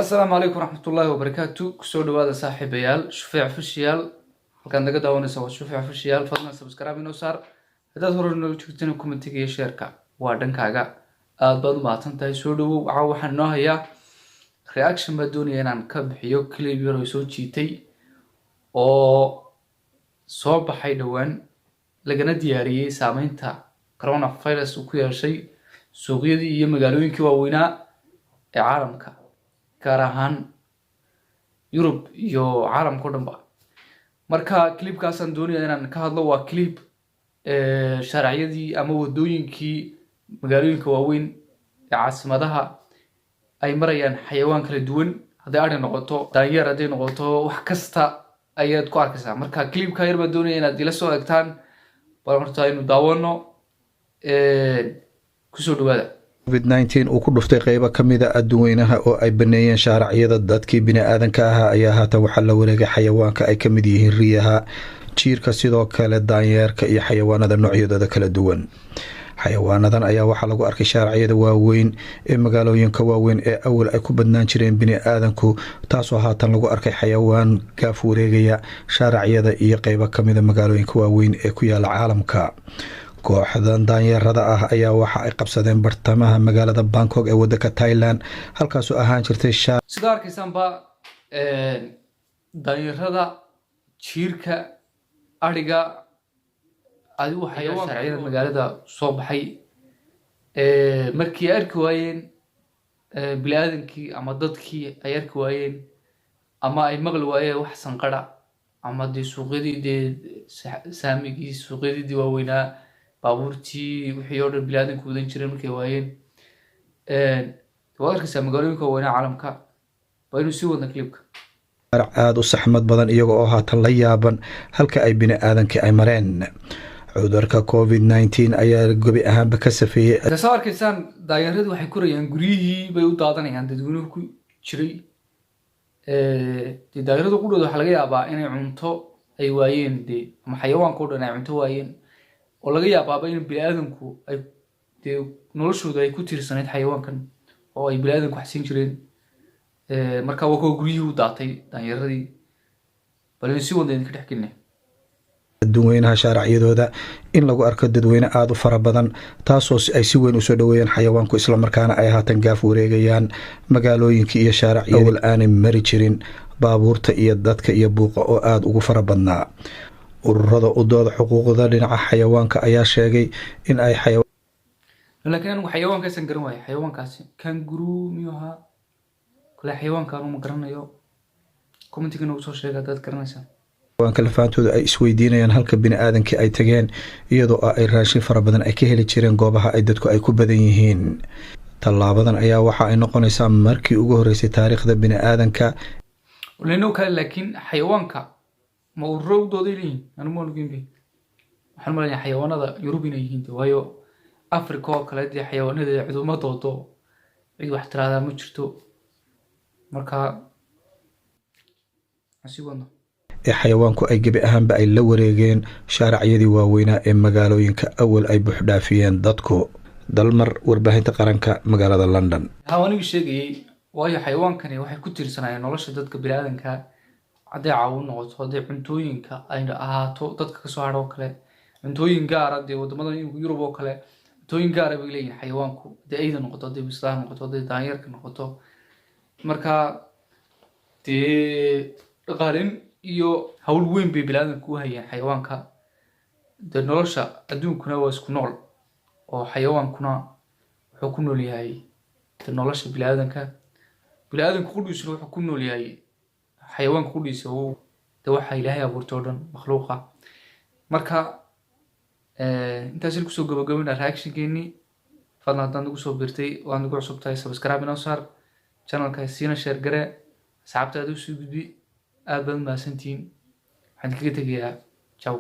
السلام عليكم ورحمة الله وبركاته. كسو دوادا صاحب عيال شفيع فشيال halkaan naga daawanaysa waa Shufeec Official. fadlan subscribe inoo saar haddaad hore noo joogteen commentiga iyo share-ka waa dhankaaga aad baad u mahadsantahay. soo dhawow waxaan noo hayaa reaction baa doonaya inaan ka bixiyo clip yar oo soo jiitay oo soo baxay dhawaan lagana diyaariyay saameynta coronavirus uu ku yeeshay suuqyadii iyo magaalooyinkii waaweynaa ee caalamka gaar ahaan Yurub iyo caalamka oo dhanba. marka clipkaasaan doonaya inaan ka hadlo waa clip sharciyadii ama wadooyinkii magaalooyinka waaweyn ee caasimadaha ay marayaan xayawaan kala duwan, hadday ari noqoto daanyeer, hadday noqoto wax kasta ayaad ku arkaysaa. marka clipka yar baan doonaya inaad ila soo egtaan bal horta aynu daawano. kusoo dhawaada. COVID-19 uu ku dhuftay qaybo ka mid ah adduunweynaha oo ay baneeyeen shaariciyada dadkii bini'aadanka ahaa ayaa haatan waxaa la wareegay xayawaanka ay ka mid yihiin riyaha, jiirka, sidoo kale daanyeerka iyo xayawaanada noocyadooda kala duwan. xayawaanadan ayaa waxaa lagu arkay shaariciyada waaweyn ee magaalooyinka waaweyn ee awal ay ku badnaan jireen bini'aadanku, taasoo haatan lagu arkay xayawaan gaaf wareegaya shaariciyada iyo qaybo ka mid a magaalooyinka waaweyn ee ku yaala caalamka. kooxdan daanyeerada ah ayaa waxa ay qabsadeen bartamaha magaalada Bangkok ee waddanka Thailand, halkaasoo ahaan jirtay sida arkaysaanba daanyeerada, jiirka, ariga adigu xayawaanka sharciyada magaalada soo baxay markii ay arki waayeen bini'aadankii ama dadkii ay arki waayeen ama ay maqli waayeen wax sanqadha ama dee suuqyadii dee saamigii suuqyadii waaweynaa baabuurtii wixii oo dhan bini'aadanku wadan jireen markay waayeen waad arkaysaa magaalooyinka waaweynaa caalamka. waa inuu sii wadna clipka. aada u saxmad badan iyaga oo haatan la yaaban halka ay bini'aadankii ay mareen. cudurka COVID-19 ayaa gobi ahaanba ka safeeyey. soo arkaysaan daanyeeradu waxay korayaan guryihii bay u daadanayaan dadweynuhu ku jiray. dee daanyeeradu qudhooda waxaa laga yaabaa inay cunto ay waayeen, dee ama xayawaanka oo dhan ay cunto waayeen, oo laga yaabaaba in bini'aadanku ay dee noloshooda ay ku tiirsanayd xayawaankan oo ay bini'aadanku wax siin jireen. marka waa kuwa guryihii u daatay daanyeeradii. bal in si wada idinka dhex gelinay adduunweynaha shaariciyadooda in lagu arko dadweyne aada u fara badan, taasoo ay si weyn usoo dhaweeyeen xayawaanku, islamarkaana ay haatan gaaf wareegayaan magaalooyinka iyo shaariciyada awal aanay mari jirin baabuurta iyo dadka iyo buuqa oo aada ugu fara badnaa. ururada u dooda xuquuqda dhinaca xayawaanka ayaa sheegay in ay laakiin anigu xayawaankaasaan garan waayo. xayawaankaasi kanguru miyuu ahaa kale xayawaankaan uma garanayo. commentiga nagu soo sheega haddaad garanaysaa. xayawaanka lafaantooda ay isweydiinayaan halka bini'aadankii ay tageen, iyadoo ay raashin fara badan ay ka heli jireen goobaha ay dadku ay ku badan yihiin. tallaabadan ayaa waxa ay noqonaysaa markii ugu horreysay taariikhda bini'aadanka. lano kale laakiin xayawaanka ma ururo u dooday leeyihin anigu ma ogeyn. waxaan malayaa xayawaanada Yurub inay yihiin, waayo Africa oo kale dee xayawaanadeeda ciduma doodo, cid wax tiraahdaa ma jirto. marka asi wadno ee xayawaanku ay gebi ahaanba ay la wareegeen shaariciyadii waaweynaa ee magaalooyinka awal ay buuxdhaafiyeen dadku. dalmar, warbaahinta qaranka, magaalada London. hawanigu sheegayay waayo xayawaankani waxay ku tiirsanayeen nolosha dadka bini'aadanka. hadday caawin noqoto, hadday cuntooyinka ay ahaato dadka kasoo hadho oo kale, cuntooyin gaara dee wadamada Yurub oo kale cuntooyin gaara bay leeyihin xayawaanku. hadday ayda noqoto, hadday bislaha noqoto, hadday daanyeerka noqoto. marka dee dhaqaalin iyo hawl weyn bay bini'aadanku u hayeen xayawaanka. dee nolosha adduunkuna waa isku nool, oo xayawaankuna wuxuu ku nool yahay dee nolosha bini'aadanka. bini'aadanku qudhiisuna wuxuu ku nool yahay xayawaanka qudhiisa dee waxa ilaahay abuurtay oo dhan makhluuqa. marka intaas kusoo gabagabina reactionkeennii. fadlan haddaad nagu soo biirtay oo aad nagu cusub tahay subscribe inoo saar, channelka siina share gare, asxaabtaada u soo gudbi. aad baad mahadsantihiin. waxaan kaga tegayaa ciao.